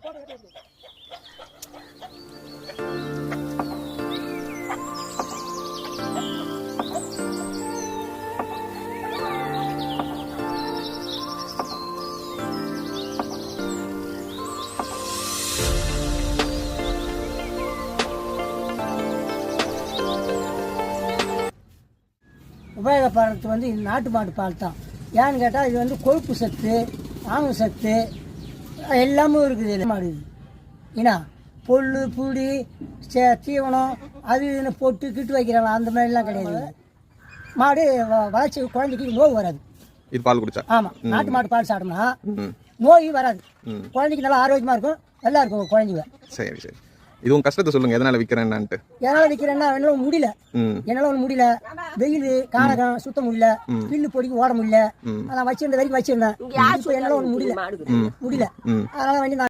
உபயோகப்படுறது வந்து இது நாட்டு மாட்டு பால் தான். ஏன்னு கேட்டால் இது வந்து கொழுப்பு சத்து, ஆங்கு சத்து எல்லாமே இருக்குது. மாடு ஏன்னா பொல்லு புடி தீவனம் அது இதுன்னு போட்டு கிட்டு வைக்கிறாங்க, அந்த மாதிரிலாம் கிடையாது. மாடு வளர்ச்சி குழந்தைக்கு நோய் வராது. இது பால் குடிச்சா? ஆமாம், நாட்டு மாட்டு பால் சாப்பிட்டோம்னா நோய் வராது. குழந்தைக்கு நல்லா ஆரோக்கியமாக இருக்கும், நல்லா இருக்கும் குழந்தைங்க. சரி சரி. இது உங்க கஷ்டத்தை சொல்லுங்க, எதனால விற்கிறேன்னான்ட்டு. எதனால விற்கிறேன்னா என்னால முடியல, முடியல, வெயில் காணகம் சுத்த முடியல, பில்லு பொடிக்கு ஓட முடியல. நான் வச்சிருந்த வரைக்கும் வச்சிருந்தேன், இப்போ என்னால முடியல, அதனால வேண்டி